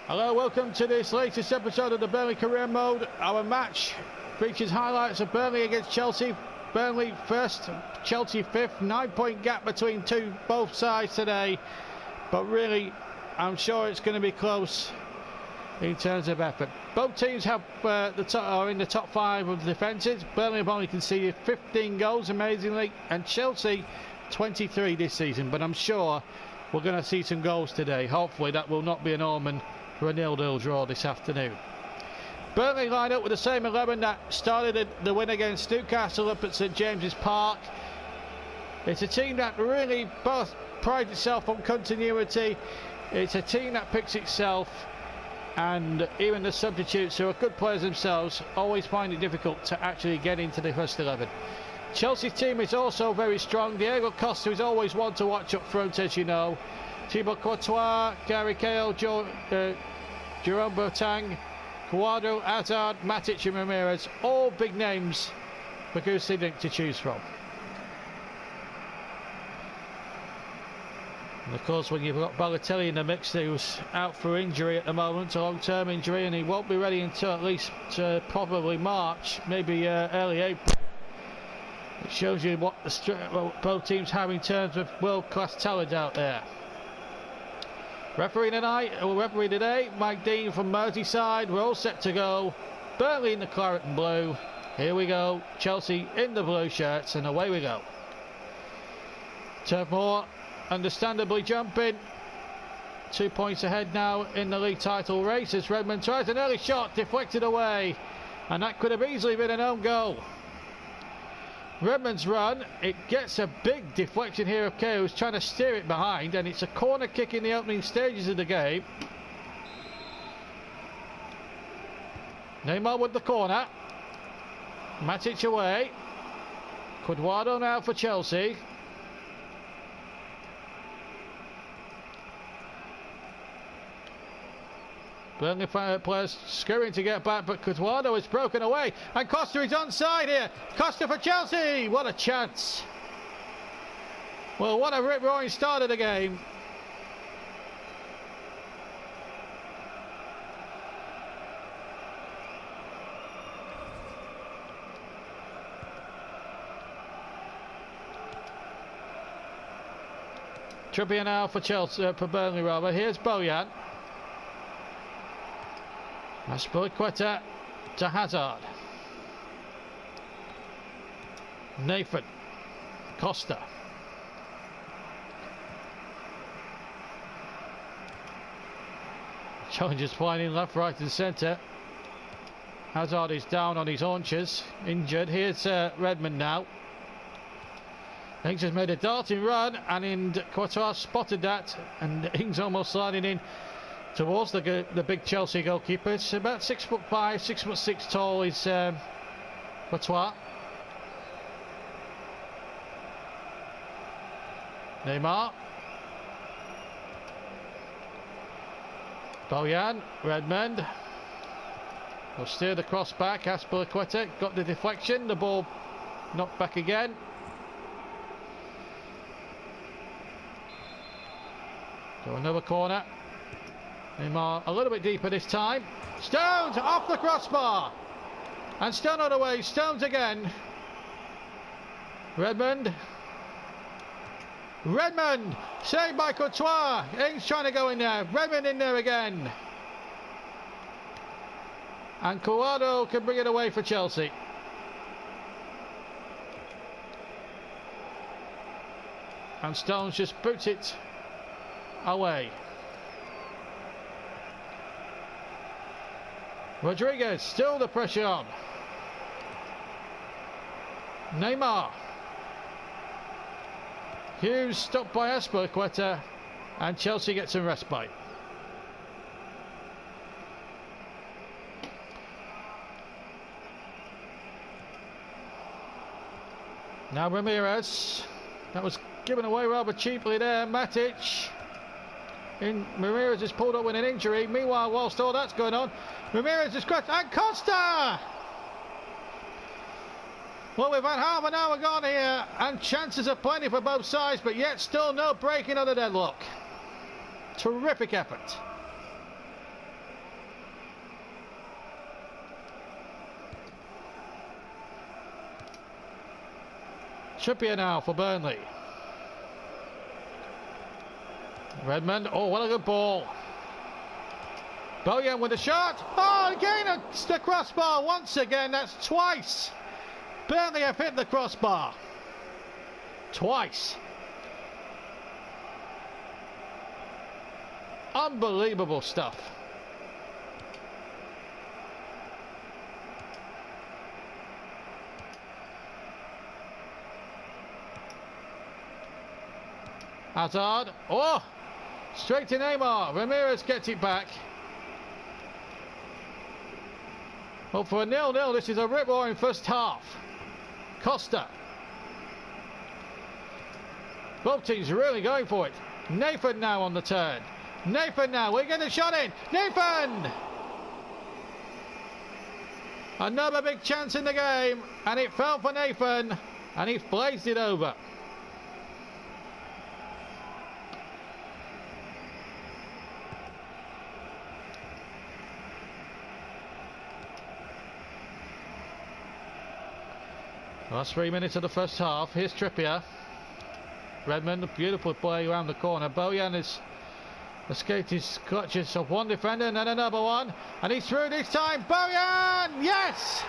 Hello, welcome to this latest episode of the Burnley Career Mode. Our match features highlights of Burnley against Chelsea. Burnley first, Chelsea fifth. 9-point gap between both sides today. But really, I'm sure it's going to be close in terms of effort. Both teams are in the top five of the defences. Burnley have only conceded 15 goals, amazingly, and Chelsea 23 this season. But I'm sure we're going to see some goals today. Hopefully that will not be an omen for a 0-0 draw this afternoon. Burnley line up with the same 11 that started the win against Newcastle up at St James's Park. It's a team that really both prides itself on continuity. It's a team that picks itself, and even the substitutes, who are good players themselves, always find it difficult to actually get into the first 11. Chelsea's team is also very strong. Diego Costa is always one to watch up front, as you know. Thibaut Courtois, Gary Cahill, Jerome Boateng, Cuadrado, Hazard, Matic and Ramirez, all big names for Goose to choose from. And of course, when you've got Balotelli in the mix, who's out for injury at the moment, a long-term injury, and he won't be ready until at least probably March, maybe early April. It shows you what both teams have in terms of world-class talent out there. Referee today, Mike Dean from Merseyside. We're all set to go. Burnley in the claret and blue. Here we go. Chelsea in the blue shirts, and away we go. Turf Moor understandably jumping. 2 points ahead now in the league title race as Redmond tries an early shot, deflected away, and that could have easily been an own goal. Redmond's run, it gets a big deflection here of Kay, who's trying to steer it behind, and it's a corner kick in the opening stages of the game. Neymar with the corner. Matic away. Cuadrado now for Chelsea. Burnley players scurrying to get back, but Cuadrado is broken away, and Costa is onside here. Costa for Chelsea. What a chance. Well, what a rip-roaring start of the game. Trippier now for Burnley rather. Here's Bojan. Aspilicueta to Hazard. Nathan. Costa. Challenges flying in left, right and centre. Hazard is down on his haunches, injured. Here's Redmond now. Ings has made a darting run, and Courtois spotted that, and Ings almost sliding in towards the big Chelsea goalkeeper. It's about 6'5", 6'6" tall is Courtois. Neymar. Bojan, Redmond. Will steer the cross back. Aspilicueta got the deflection. The ball knocked back again. So another corner. Neymar a little bit deeper this time. Stones off the crossbar. And Stone on the way. Stones again. Redmond. Redmond. Saved by Courtois. Ings trying to go in there. Redmond in there again. And Cuadrado can bring it away for Chelsea. And Stones just boots it away. Rodriguez, still the pressure on. Neymar. Hughes stopped by Aspilicueta, and Chelsea gets some respite. Now Ramirez. That was given away rather cheaply there. Matic. Ramirez is pulled up with an injury. Meanwhile, whilst all that's going on, Ramirez is crushed, and Costa! Well, we've had half an hour gone here, and chances are plenty for both sides, but yet still no breaking of the deadlock. Terrific effort. Trippier now for Burnley. Redmond, oh, what a good ball. Bojan with a shot. Oh, again, it's the crossbar once again. That's twice. Burnley have hit the crossbar. Twice. Unbelievable stuff. Hazard. Oh! Straight to Neymar. Ramirez gets it back. Well, for a 0-0, this is a rip-roaring first half. Costa. Both teams really going for it. Nathan now on the turn. Nathan now. We're getting a shot in. Nathan! Another big chance in the game. And it fell for Nathan. And he blazed it over. Last 3 minutes of the first half. Here's Trippier. Redmond, a beautiful play around the corner. Bojan has escaped his clutches of one defender and then another one. And he's through this time. Bojan! Yes!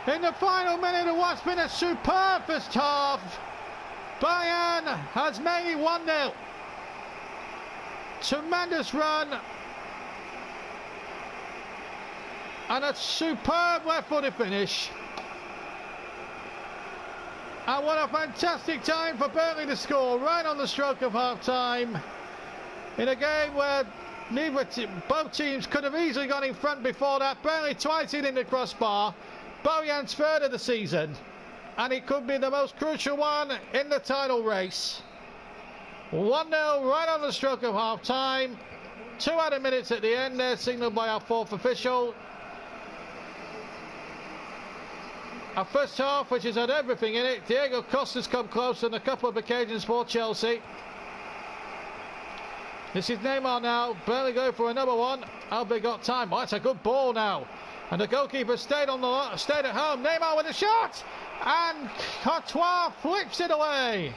In the final minute of what's been a superb first half, Bojan has made it 1-0. Tremendous run. And a superb left-footed finish. And what a fantastic time for Burnley to score right on the stroke of half-time in a game where both teams could have easily gone in front before that. Burnley twice hitting the crossbar, Bojan's third of the season, and it could be the most crucial one in the title race. 1-0 right on the stroke of half-time. 2 added minutes at the end there, signalled by our fourth official. A first half which has had everything in it. Diego Costa's come close on a couple of occasions for Chelsea. This is Neymar now. Burnley go for another one. Albi got time. Oh, that's a good ball now. And the goalkeeper stayed at home. Neymar with a shot. And Courtois flips it away.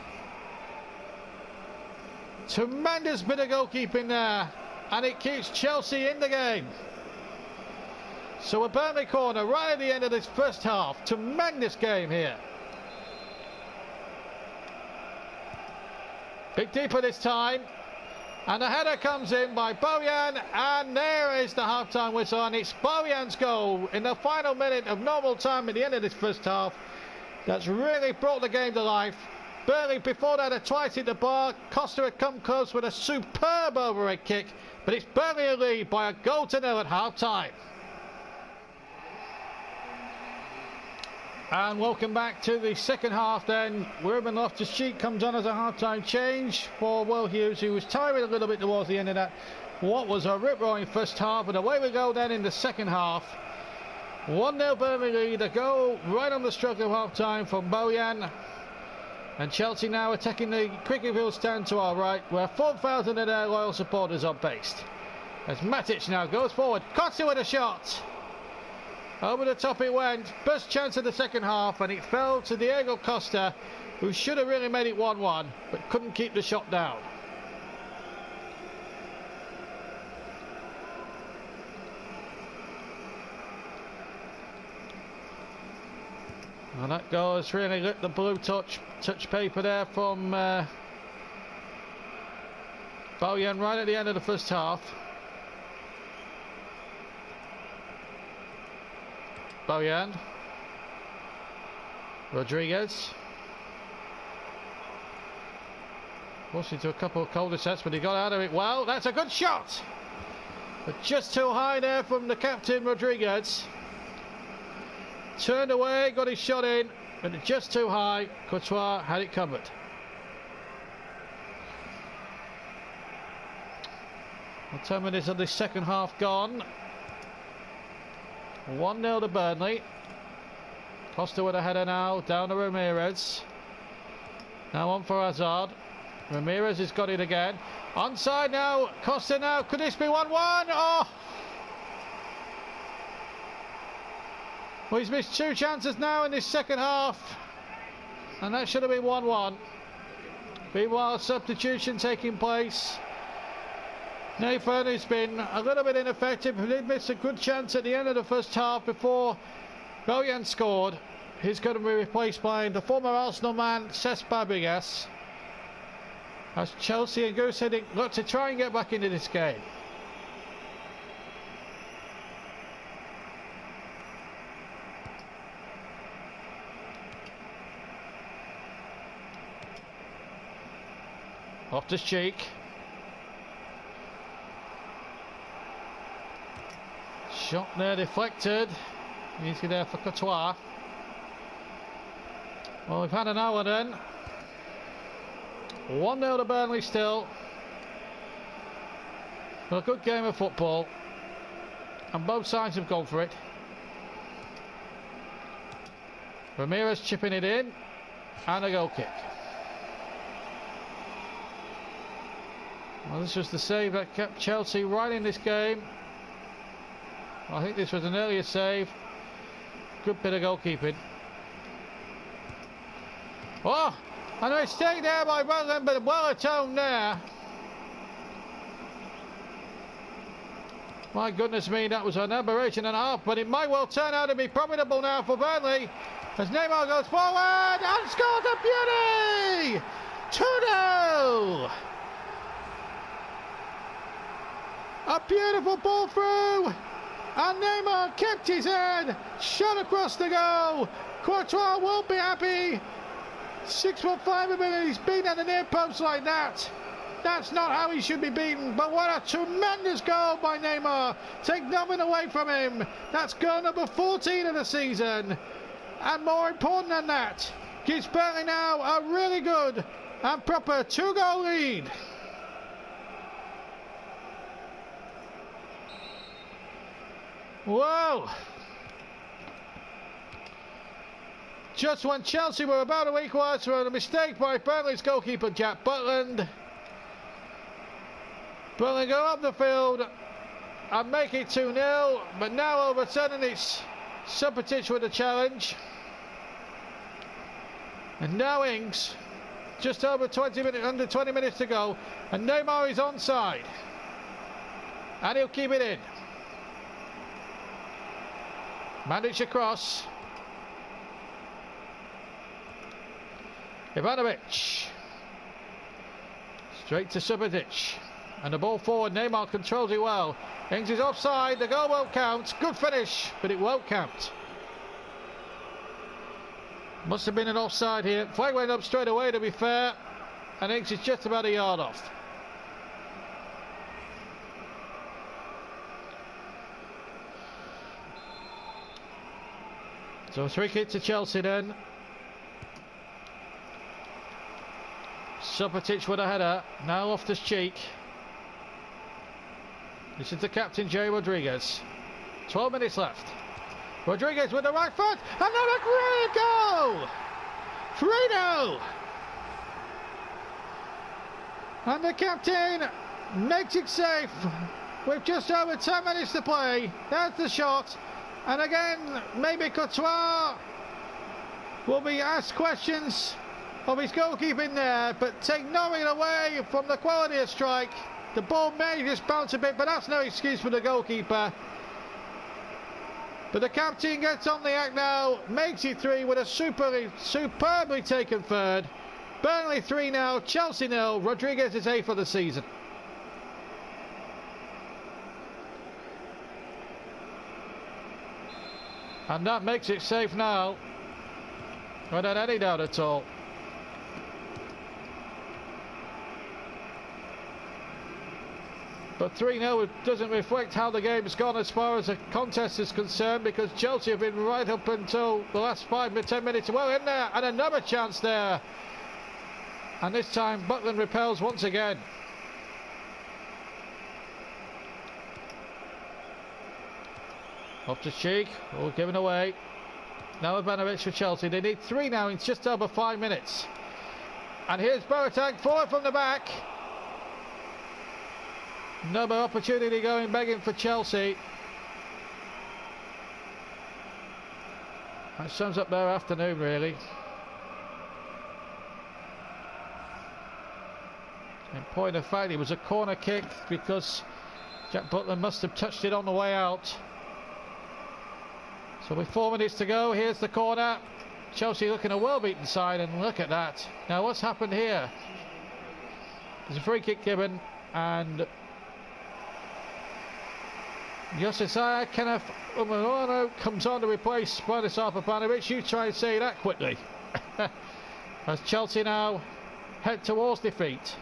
Tremendous bit of goalkeeping there. And it keeps Chelsea in the game. So a Burnley corner right at the end of this first half. Tremendous game here. Bit deeper this time. And the header comes in by Bojan. And there is the half-time whistle. And it's Bojan's goal in the final minute of normal time at the end of this first half. That's really brought the game to life. Burnley before that had twice hit the bar. Costa had come close with a superb overhead kick. But it's Burnley in lead by a 1-0 at half-time. And welcome back to the second half then. Ruben Loftus-Cheek comes on as a half-time change for Will Hughes, who was tiring a little bit towards the end of that. What was a rip-roaring first half, and away we go then in the second half. 1-0 Burnley lead, a goal right on the stroke of half-time from Bojan. And Chelsea now attacking the cricket field stand to our right, where 4,000 of their loyal supporters are based. As Matic now goes forward, Costa with a shot. Over the top it went. Best chance of the second half, and it fell to Diego Costa, who should have really made it 1-1, but couldn't keep the shot down. And that goal has really lit the blue touch paper there from Bojan right at the end of the first half. Bojan. Rodriguez. Forced into a couple of cul-de-sacs, but he got out of it well. That's a good shot! But just too high there from the captain, Rodriguez. Turned away, got his shot in, but just too high. Courtois had it covered. Well, 10 minutes of this second half gone. 1-0 to Burnley. Costa with a header now, down to Ramirez. Now on for Hazard. Ramirez has got it again. Onside now, Costa now. Could this be 1-1? Oh! Well, he's missed 2 chances now in this second half. And that should have been 1-1. Meanwhile, a substitution taking place. Nathan has been a little bit ineffective. He did miss a good chance at the end of the first half before Bellian scored. He's going to be replaced by the former Arsenal man, Cesc Fabregas. As Chelsea and Goose Heading look to try and get back into this game. Loftus-Cheek. Shot there deflected. Easy there for Courtois. Well, we've had an hour then. 1-0 to Burnley still. But a good game of football. And both sides have gone for it. Ramirez chipping it in. And a goal kick. Well, this was the save that kept Chelsea right in this game. I think this was an earlier save. Good bit of goalkeeping. Oh! And a mistake there by Burnley, but well atoned there. My goodness me, that was an aberration and a half, but it might well turn out to be profitable now for Burnley. As Neymar goes forward and scores a beauty! 2-0! A beautiful ball through, and Neymar kept his head, shot across the goal. Courtois won't be happy. 6'5" of him, he's beaten at the near post like that. That's not how he should be beaten, but what a tremendous goal by Neymar. Take nothing away from him. That's goal number 14 of the season. And more important than that, gives Burnley now a really good and proper 2-goal lead. Whoa! Just when Chelsea were about to equalise through a mistake by Burnley's goalkeeper Jack Butland. Burnley go up the field and make it 2-0, but now all of a sudden it's Subotic with a challenge. And now Ings, just over 20 minutes, under 20 minutes to go, and Neymar is onside. And he'll keep it in. Mandic across. Ivanovic. Straight to Subotic. And the ball forward, Neymar controls it well. Ings is offside, the goal won't count. Good finish, but it won't count. Must have been an offside here. Flag went up straight away, to be fair. And Ings is just about a yard off. So a free kick to Chelsea then. Subotic with a header. Now Loftus-Cheek. This is the captain, Jay Rodriguez. 12 minutes left. Rodriguez with the right foot. Another great goal! 3-0. And the captain makes it safe with just over 10 minutes to play. There's the shot. And again, maybe Courtois will be asked questions of his goalkeeping there, but take nothing away from the quality of strike. The ball may just bounce a bit, but that's no excuse for the goalkeeper. But the captain gets on the act now, makes it 3 with a superbly taken third. Burnley 3 now, Chelsea 0. Rodriguez is 8 for the season. And that makes it safe now, without any doubt at all. But 3-0 doesn't reflect how the game's gone as far as the contest is concerned, because Chelsea have been right up until the last 5-10 minutes well in there, and another chance there. And this time Butland repels once again. Loftus-Cheek, all given away. Now Ivanovic for Chelsea. They need 3 now in just over 5 minutes. And here's Boateng forward from the back. Another opportunity going begging for Chelsea. That sums up their afternoon, really. In point of fact, it was a corner kick because Jack Butler must have touched it on the way out. So with 4 minutes to go, here's the corner. Chelsea looking a well-beaten side, and look at that. Now what's happened here? There's a free kick given, and Josiah Kenneth Umarano comes on to replace Branislav Papanovic. You try and say that quickly. As Chelsea now head towards defeat.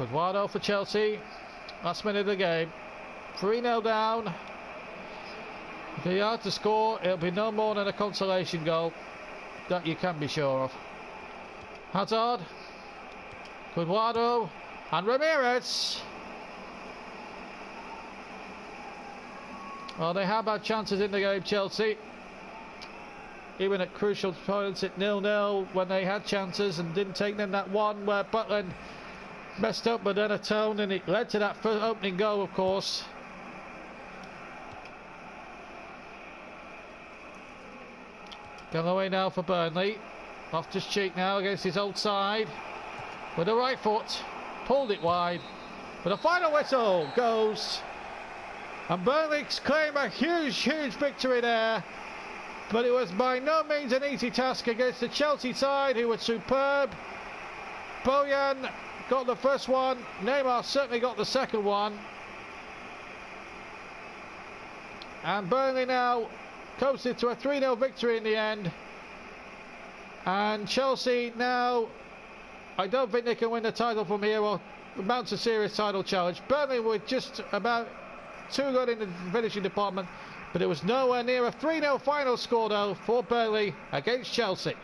Eduardo for Chelsea. Last minute of the game. 3-0 down. If they are to score, it'll be no more than a consolation goal. That you can be sure of. Hazard. Eduardo. And Ramirez. Well, they have had chances in the game, Chelsea. Even at crucial points at 0-0 when they had chances and didn't take them. That one where Butland messed up but then atoned, and it led to that first opening goal, of course. Going away now for Burnley. Loftus-Cheek now against his old side with the right foot, pulled it wide, but the final whistle goes, and Burnley claim a huge victory there. But it was by no means an easy task against the Chelsea side, who were superb. Bojan got the first one. Neymar certainly got the second one. And Burnley now coasted to a 3-0 victory in the end. And Chelsea now, I don't think they can win the title from here or mount a serious title challenge. Burnley were just about too good in the finishing department, but it was nowhere near a 3-0 final score though for Burnley against Chelsea.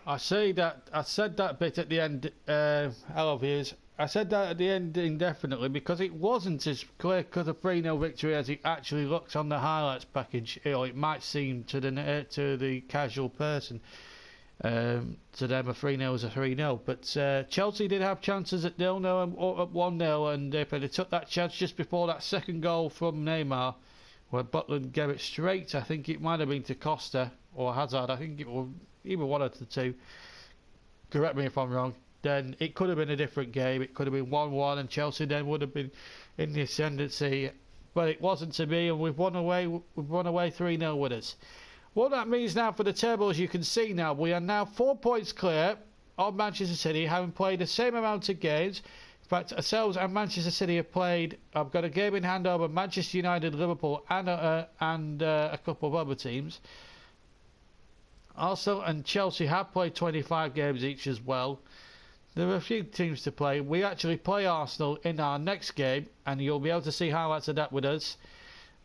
I said that bit at the end, hello viewers. I said that at the end indefinitely because it wasn't as clear cut a 3-0 victory as it actually looked on the highlights package. It might seem to the casual person. To them a 3-0 is a 3-0, but Chelsea did have chances at 0-0 or at 1-0, and if they took that chance just before that second goal from Neymar, where Butland gave it straight, I think it might have been to Costa or Hazard, I think it was either one of the two, correct me if I'm wrong, then it could have been a different game. It could have been 1-1 and Chelsea then would have been in the ascendancy, but it wasn't to be, and we've won away 3-0 with us. What that means now for the table, as you can see now, we are now 4 points clear of Manchester City, having played the same amount of games. In fact, ourselves and Manchester City have played, I've got a game in hand over Manchester United, Liverpool and a couple of other teams. Arsenal and Chelsea have played 25 games each as well. There are a few teams to play. We actually play Arsenal in our next game, and you'll be able to see highlights of that with us.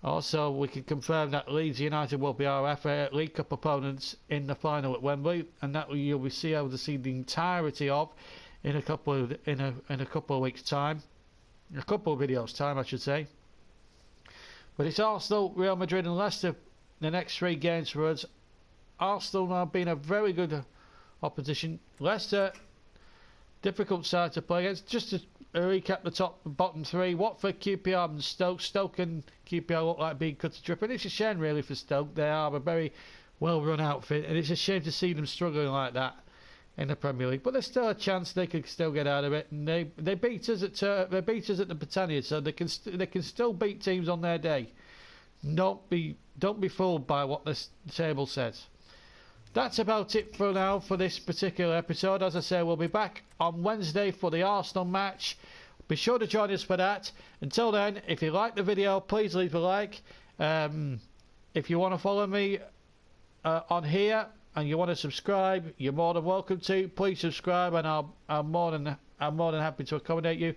Also, we can confirm that Leeds United will be our FA League Cup opponents in the final at Wembley, and that you'll be able to see the entirety of in a couple of weeks' time, a couple of videos' time, I should say. But it's Arsenal, Real Madrid, and Leicester the next 3 games for us. Arsenal now being a very good opposition. Leicester, difficult side to play against. Just to recap the top and bottom 3, Watford, QPR and Stoke. Stoke and QPR look like being cut to strip, and it's a shame really for Stoke. They are a very well run outfit, and it's a shame to see them struggling like that in the Premier League. But there's still a chance they could still get out of it, and they beat us at the Britannia, so they can still beat teams on their day. Don't be fooled by what this table says. That's about it for now for this particular episode. As I say, we'll be back on Wednesday for the Arsenal match. Be sure to join us for that. Until then, if you like the video, please leave a like. If you want to follow me on here and you want to subscribe, you're more than welcome to. Please subscribe, and I'm more than happy to accommodate you.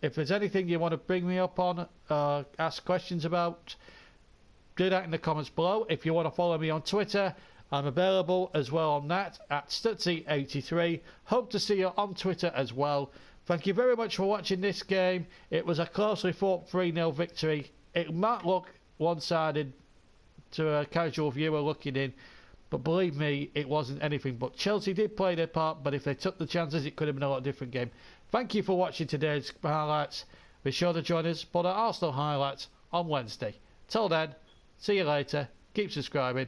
If there's anything you want to bring me up on, ask questions about, do that in the comments below. If you want to follow me on Twitter, I'm available as well on that at Stutzy83. Hope to see you on Twitter as well. Thank you very much for watching this game. It was a closely fought 3-0 victory. It might look one-sided to a casual viewer looking in, But believe me, it wasn't anything but. Chelsea did play their part, but if they took the chances, it could have been a lot different game. Thank you for watching today's highlights. Be sure to join us for the Arsenal highlights on Wednesday. Till then, see you later, keep subscribing,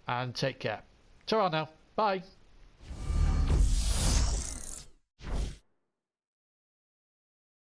and take care. Ta-ra now. Bye.